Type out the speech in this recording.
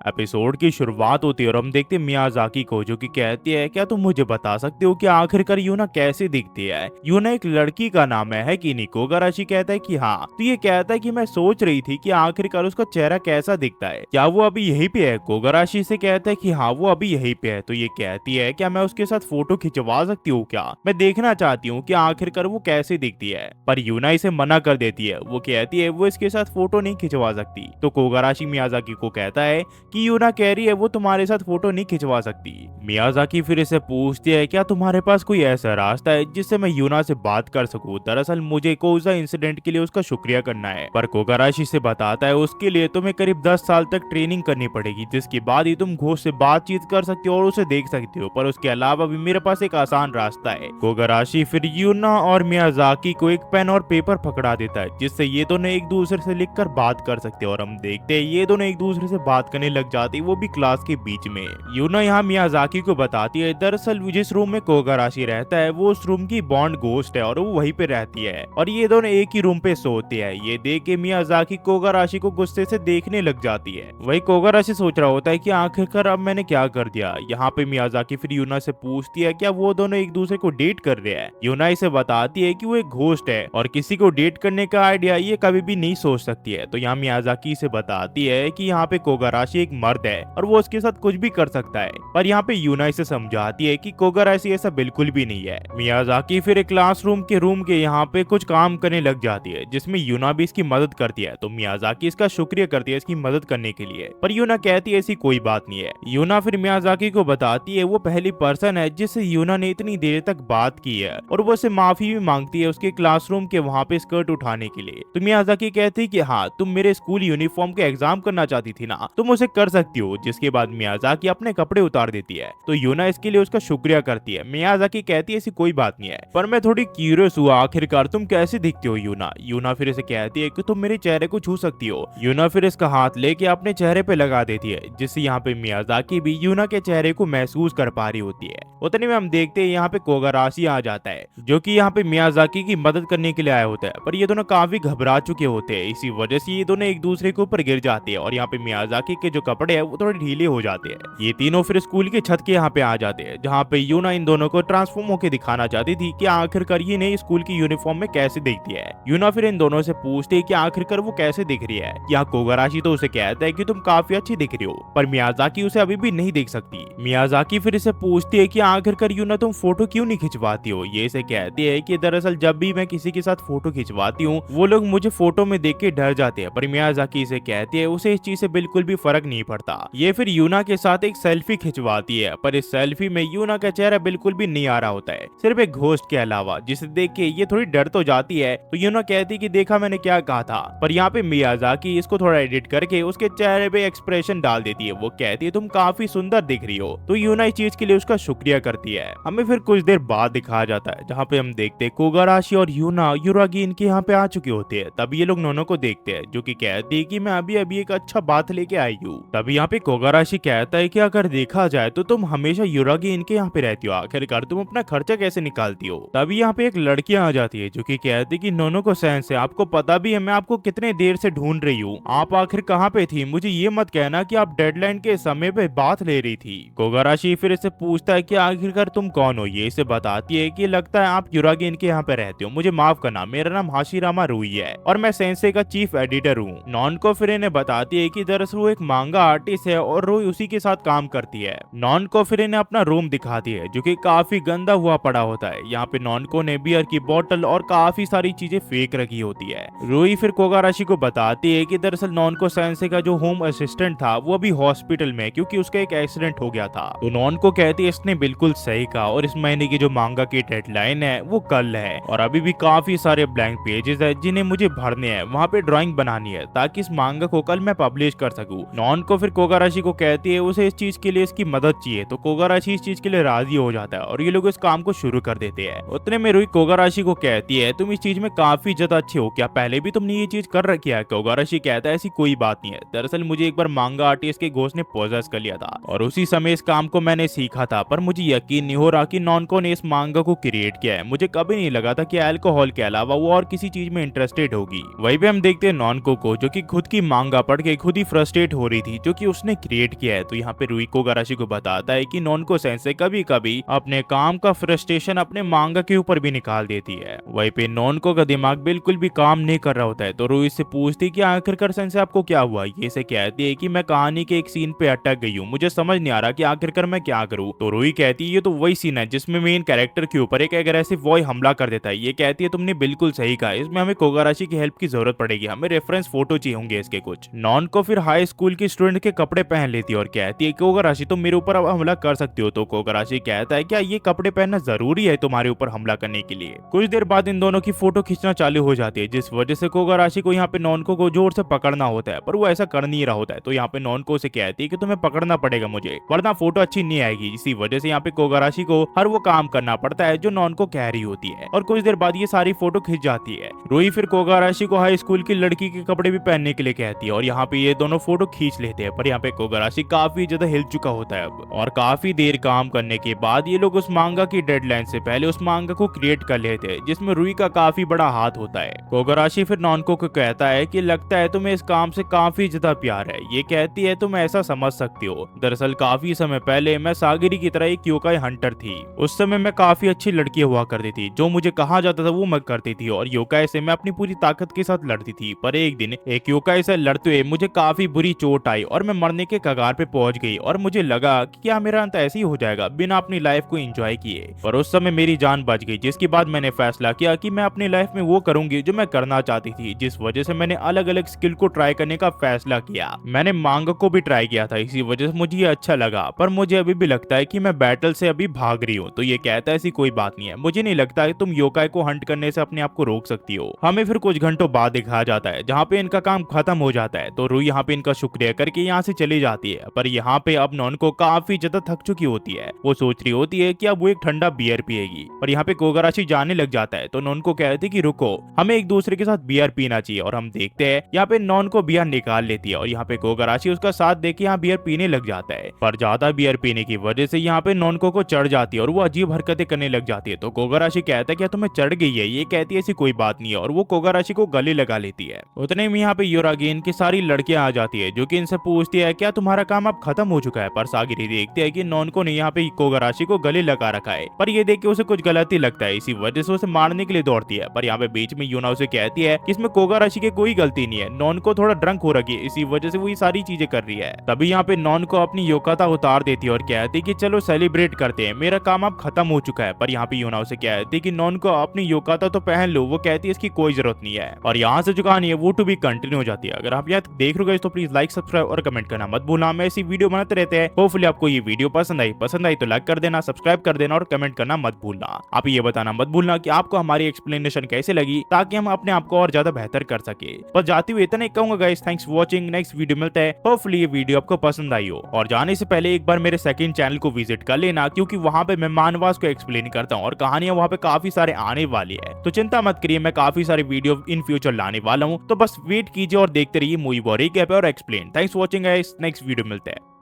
Episode की शुरुआत होती है और हम देखते हैं मियाजाकी को, जो कि कहती है क्या तुम मुझे बता सकते हो कि आखिरकार यूना कैसे दिखती है। यूना एक लड़की का नाम है कि नहीं? कोगाराशी कहता है कि हाँ। तो ये कहता है कि मैं सोच रही थी कि आखिरकार उसका चेहरा कैसा दिखता है, क्या वो अभी यहीं पे है? कोगाराशी से कहता है कि हाँ वो अभी यहीं पे है। तो ये कहती है क्या मैं उसके साथ फोटो खिंचवा सकती हूँ क्या, मैं देखना चाहती हूँ कि आखिरकार वो कैसे दिखती है। पर यूना इसे मना कर देती है। वो कहती है वो इसके साथ फोटो नहीं खिंचवा सकती। तो कोगाराशी मियाजाकी को कहता है कि यूना कह रही है वो तुम्हारे साथ फोटो नहीं खिंचवा सकती। मियाजाकी फिर इसे पूछती है क्या तुम्हारे पास कोई ऐसा रास्ता है जिससे मैं यूना से बात कर सकूं? दरअसल मुझे कोजा इंसिडेंट के लिए उसका शुक्रिया करना है। पर कोगाराशी से बताता है उसके लिए तुम्हें करीब 10 साल तक ट्रेनिंग करनी पड़ेगी, जिसके बाद ही तुम घोष से बातचीत कर सकते हो और उसे देख सकते हो। पर उसके अलावा भी मेरे पास एक आसान रास्ता है। कोगाराशी फिर यूना और मियाजाकी को एक पेन और पेपर पकड़ा देता है, जिससे ये दोनों एक दूसरे से लिखकर बात कर सकते हैं। और हम देखते हैं ये दोनों एक दूसरे से बात करने लग जाती है, वो भी क्लास के बीच में। यूना यहाँ मियाजाकी को बताती है दरअसल जिस रूम में कोगाराशी रहता है वो उस रूम की बॉन्ड घोस्ट है और वो वहीं पे रहती है और ये दोनों एक ही रूम पे सोते हैं। ये देख के मियाजाकी कोगाराशी को गुस्से से देखने लग जाती है। वही कोगाराशी सोच रहा होता है कि आखिरकार अब मैंने क्या कर दिया। यहाँ पे मियाजाकी फिर यूना से पूछती है क्या वो दोनों एक दूसरे को डेट कर रहे हैं। यूना इसे बताती है कि वो एक घोस्ट है और किसी को डेट करने का आइडिया ये कभी भी नहीं सोच सकती है। तो यहाँ मियाजाकी से बताती है कि यहाँ पे कोगाराशी एक मर्द है और वो उसके साथ कुछ भी कर सकता है। पर यहाँ पे यूना इसे समझाती है कि कोगाराशी ऐसा बिल्कुल भी नहीं है। मियाजाकी फिर एक क्लासरूम के यहाँ पे कुछ काम करने लग जाती है, जिसमें यूना भी इसकी मदद करती है। तो मियाजाकी इसका शुक्रिया करती है इसकी मदद करने के लिए। पर यूना कहती है ऐसी कोई बात नहीं है। यूना फिर मियाजाकी को बताती है वो पहली पर्सन है जिससे यूना ने इतनी देर तक बात की है और वो उसे माफी भी मांगती है उसके क्लासरूम के वहाँ पे स्कर्ट उठाने के लिए। तो मियाजाकी कहती है कि हाँ तुम मेरे स्कूल यूनिफॉर्म के एग्जाम करना चाहती थी ना, तुम उसे कर सकती हो। जिसके बाद मियाजाकी अपने कपड़े उतार देती है। तो यूना इसके लिए उसका शुक्रिया करती है। मियाजाकी कहती है ऐसी कोई बात नहीं है, पर मैं थोड़ी क्यूरियस हुआ आखिरकार तुम कैसे दिखती हो यूना। यूना फिर इसे कहती है कि तुम मेरे चेहरे को छू सकती हो। यूना फिर इसका हाथ लेके अपने चेहरे पे लगा देती है, जिससे यहाँ पे मियाजाकी भी यूना के चेहरे को महसूस कर पा रही होती है। उतने में हम देखते हैं यहाँ पे कोगाराशी आ जाता है, जो कि यहाँ पे मियाजाकी की मदद करने के लिए आया होता है। पर ये दोनों काफी घबरा चुके होते हैं, इसी वजह से ये दोनों एक दूसरे के ऊपर गिर जाते हैं और यहाँ पे मियाजाकी के जो कपड़े हैं वो थोड़े ढीले हो जाते हैं। ये तीनों फिर स्कूल के छत के यहाँ पे आ जाते हैं, जहाँ पे यूना इन दोनों को ट्रांसफॉर्म होकर दिखाना चाहती थी कि आखिरकार ये नई स्कूल की यूनिफॉर्म में कैसे दिखती है। यूना फिर इन दोनों से पूछती है कि आखिरकार वो कैसे दिख रही है। यहाँ कोगाराशी तो उसे कहता है कि तुम काफी अच्छी दिख रही हो, पर मियाजाकी उसे अभी भी नहीं देख सकती। मियाजाकी फिर इसे पूछती है कि आखिरकार यूना तुम फोटो क्यों नहीं खिंचवाती हो। ये इसे कहती है कि दरअसल जब भी मैं किसी के साथ फोटो खिंचवाती हूँ वो लोग मुझे फोटो में देख के डर जाते हैं। पर मियाजाकी इसे कहती है उसे इस चीज से बिल्कुल भी फर्क नहीं पड़ता। ये फिर यूना के साथ एक सेल्फी खिंचवाती है, पर इस सेल्फी में यूना का चेहरा बिल्कुल भी नहीं आ रहा होता है, सिर्फ एक घोस्ट के अलावा, जिसे देख के ये थोड़ी डर तो जाती है। तो यूना कहती कि देखा मैंने क्या कहा था। पर यहाँ पे मियाजाकी इसको थोड़ा एडिट करके उसके चेहरे पे एक्सप्रेशन डाल देती है। वो कहती है तुम काफी सुंदर दिख रही हो। तो यूना इस चीज के लिए उसका शुक्रिया करती है। हमें फिर कुछ देर बाद दिखाया जाता है, जहाँ पे हम देखते हैं कोगाराशी और यूना युरागी इनके यहाँ पे आ चुके होते हैं। तभी ये लोग नोनो को देखते हैं, जो कि कहती है कि मैं अभी अभी एक अच्छा बात लेके आई हूँ। तभी यहाँ पे कोगाराशी कहता है कि अगर देखा जाए तो तुम हमेशा युरागी इनके यहाँ पे रहती हो, आखिरकार तुम अपना खर्चा कैसे निकालती हो। तभी यहाँ पे एक लड़की आ जाती है, जो कि कहती है कि नोनो को सेंस है, आपको पता भी है मैं आपको कितने देर से ढूंढ रही हूँ, आप आखिर कहाँ पे थी। मुझे ये मत कहना कि आप डेडलाइन के समय पे बात ले रही थी। कोगाराशी फिर इसे पूछता है कि आखिरकार तुम कौन हो। ये इसे बताती है कि लगता है आप युरागी इनके यहाँ पे रहते हो, मुझे माफ करना, मेरा नाम हाशिरामा रूई है और मैं सेंसे का चीफ एडिटर हूँ। नॉन को फिर इन्हें बताती है कि दरअसल वो एक मांगा आर्टिस्ट है और रूई उसी के साथ काम करती है। नॉन को फिर इन्हें अपना रूम दिखाती है, जो कि काफी गंदा हुआ पड़ा होता है। यहाँ पे नॉन को ने बियर की बोतल और काफी सारी चीजें फेंक रखी होती है। रूई फिर कोगाराशी को बताती है कि दरअसल नॉन को सेंसे का जो होम असिस्टेंट था वो अभी हॉस्पिटल में, क्योंकि उसका एक एक्सीडेंट हो गया था। तो नॉन को कहती है इसने बिल्कुल सही कहा और इस महीने की जो मांगा की डेडलाइन है वो कल है और अभी भी काफी सारे ब्लैंक पेजेस है जिन्हें मुझे भरने हैं, वहाँ पे ड्राइंग बनानी है ताकि इस मांगा को कल मैं पब्लिश कर सकूं। नॉन को फिर कोगाराशी को कहती है उसे इस चीज के लिए इसकी मदद चाहिए। तो कोगाराशी इस चीज के लिए राजी हो जाता है और ये लोग इस काम को शुरू कर देते हैं। उतने में रूई कोगाराशी को कहती है तुम इस चीज में काफी ज्यादा अच्छे हो, क्या पहले भी तुमने ये चीज कर रखी है। कोगाराशी कहता है ऐसी कोई बात नहीं है, दरअसल मुझे एक बार मांगा आर्टिस्ट के घोस्ट ने पोजेस कर लिया था और उसी समय इस काम को मैंने सीखा था, पर मुझे यकीन नहीं हो रहा कि नॉनको ने इस मांगा को क्रिएट किया है। मुझे कभी नहीं लगा था कि अल्कोहल के अलावा वो और किसी चीज में इंटरेस्टेड होगी। वहीं पे हम देखते हैं नॉनको को, जो कि खुद की मांगा पढ़ के खुद ही फ्रस्ट्रेट हो रही थी। थी जो कि उसने क्रिएट किया है। तो यहाँ पे रुई कोगाराशी को बताता है कि नोनको सेंसे कभी कभी अपने काम का फ्रस्ट्रेशन अपने मांगा के ऊपर भी निकाल देती है। वहीं पे नोनको का दिमाग बिल्कुल भी काम नहीं कर रहा होता है। तो रुई से पूछती कि आखिरकार सेंसे आपको क्या हुआ। ये से कहती है कि मैं कहानी के एक सीन पे अटक गई हूँ, मुझे समझ नहीं आ रहा कि आखिरकार मैं क्या करूँ। तो रुई कहती है ये तो वही सीन है जिसमें मेन कैरेक्टर के ऊपर एक एग्रेसिव बॉय हमला कर देता है। ये कहती है तुमने बिल्कुल सही कहा, इसमें हमें कोगाराशी की हेल्प की जरूरत पड़ेगी, हमें रेफरेंस फोटो चाहिए होंगे इसके कुछ। नॉन को फिर हाई स्कूल की स्टूडेंट के कपड़े पहन लेती है और कहती है कोगाराशी तुम मेरे ऊपर अब हमला कर सकती हो। तो कोगाराशी कहता है क्या ये कपड़े पहनना जरूरी है तुम्हारे ऊपर हमला करने के लिए। कुछ देर बाद इन दोनों की फोटो खींचना चालू हो जाती है, जिस वजह से कोगाराशी को यहाँ पे नॉनको को जोर से पकड़ना होता है, पर वो ऐसा कर नहीं रहा होता है। तो यहाँ पे नॉनको से कहती है कि तुम्हें पकड़ना पड़ेगा मुझे, वरना फोटो अच्छी नहीं आएगी। इसी वजह से यहाँ पे कोगाराशी को हर वो काम करना पड़ता है जो नॉनको कह रही होती है। और कुछ देर बाद ये सारी फोटो खींच जाती है। रुई फिर कोगाराशी को हाई स्कूल की लड़की के कपड़े भी पहनने के लिए कहती है और यहाँ पे ये दोनों फोटो खींच लेते हैं। पर यहाँ पे कोगाराशी काफी ज्यादा हिल चुका होता है अब, और काफी देर काम करने के बाद ये लोग उस मांगा की डेडलाइन से पहले उस मांगा को क्रिएट कर लेते हैं, जिसमें रुई का काफी बड़ा हाथ होता है। कोगाराशी फिर नॉनको को कहता है कि लगता है तुम्हें इस काम से काफी ज्यादा प्यार है। ये कहती है तुम ऐसा समझ सकती हो, दरअसल काफी समय पहले मैं सागिरी की तरह एक योकाई हंटर थी। उस समय मैं काफी अच्छी लड़की हुआ करती थी, जो मुझे कहा जाता था वो मैं करती थी और योकाई से मैं अपनी पूरी ताकत के साथ लड़ती थी। पर एक दिन एक योकाई से लड़ते हुए मुझे काफी बुरी चोट आई और मैं मरने के कगार पे पहुंच गई और मुझे लगा कि क्या मेरा अंत ऐसे ही हो जाएगा बिना अपनी लाइफ को एंजॉय किए। पर उस समय मेरी जान बच गई, जिसके बाद मैंने फैसला किया कि मैं अपनी लाइफ में वो करूंगी जो मैं करना चाहती थी, जिस वजह से मैंने अलग अलग स्किल को ट्राई करने का फैसला किया। मैंने मांगा को भी ट्राई किया था, इसी वजह से मुझे ये अच्छा लगा, पर मुझे अभी भी लगता है कि मैं बैटल से अभी भाग रही हूँ। तो ये कहता है ऐसी कोई बात नहीं है, मुझे नहीं लगता कि तुम योकाई को हंट करने से अपने आप को रोक सकती हो। हमें फिर कुछ घंटों बाद दिखाया जाता है जहाँ पे इनका काम खत्म हो जाता है। तो रुई यहाँ पे इनका शुक्रिया करके यहाँ से चली जाती है। पर यहाँ पे अब नॉनको काफी ज्यादा थक चुकी होती है, वो सोच रही होती है कि अब वो एक ठंडा बियर पिएगी। पर यहाँ पे कोगाराशी जाने लग जाता है। तो नॉनको कहती है कि रुको, हमें एक दूसरे के साथ बियर पीना चाहिए। और हम देखते हैं यहाँ पे नॉनको बियर निकाल लेती है और यहाँ पे कोगाराशी उसका साथ देके यहाँ बियर पीने लग जाता है। पर ज्यादा बियर पीने की वजह से यहाँ पे नॉनको को चढ़ जाती है और वो अजीब हरकतें करने लग जाती है। तो कोगाराशी कहता है क्या तुम्हें चढ़ गई है। ये कहती है ऐसी कोई बात नहीं है और वो कोगाराशी को गले लगा लेती है। उतने में यहाँ पे योरागेन की सारी लड़कियां आ जाती है जो कि इनसे पूछती है क्या तुम्हारा काम अब खत्म हो चुका है। पर सागिरी देखती है कि नॉनको ने यहाँ पे कोगाराशी को गले लगा रखा है, पर ये देख के उसे कुछ गलत ही लगता है, इसी वजह से उसे मारने के लिए दौड़ती है। पर यहाँ पे बीच में यूना उसे कहती है कि इसमें कोगाराशी की कोई गलती नहीं है, नॉनको थोड़ा ड्रंक हो रखी है, इसी वजह से वो ये सारी चीजें कर रही है। तभी यहाँ पे नॉनको अपनी योकाता उतार देती है और कहती है कि चलो सेलिब्रेट करते हैं, मेरा काम अब खत्म हो चुका है। पर यहाँ पे यूना उसे कहती है कि नॉनको अपनी योकाता तो पहन लो। वो कहती है इसकी कोई जरूरत नहीं है। और यहाँ से जो कहानी है वो टू बी कंटिन्यू हो जाती है। अगर आप यहाँ देख रहे हो तो प्लीज लाइक, सब्सक्राइब और कमेंट करना मत भूलना। हम ऐसी वीडियो बनाते रहते हैं। होपफुली आपको ये वीडियो पसंद आई तो लाइक कर देना, सब्सक्राइब कर देना और कमेंट करना मत भूलना। आप ये बताना मत भूलना कि आपको हमारी एक्सप्लेनेशन कैसे लगी, ताकि हम अपने आप को और ज्यादा बेहतर कर सके। पर जाते हुए इतना ही कहूंगा guys, thanks for watching. Next video मिलता है। होपफुली ये वीडियो आपको पसंद आई हो। और जाने से पहले एक बार मेरे सेकंड चैनल को विजिट कर लेना, क्योंकि वहां पे मैं मानवास को एक्सप्लेन करता हूँ और कहानियां वहां पे काफी सारे आने वाली है। तो चिंता मत करिए, मैं काफी सारे वीडियो इन फ्यूचर लाने वाला हूँ। तो बस वेट कीजिए और देखते रहिए मूवी बॉरी कैप और explain. Thanks for watching guys, next video मिलता है।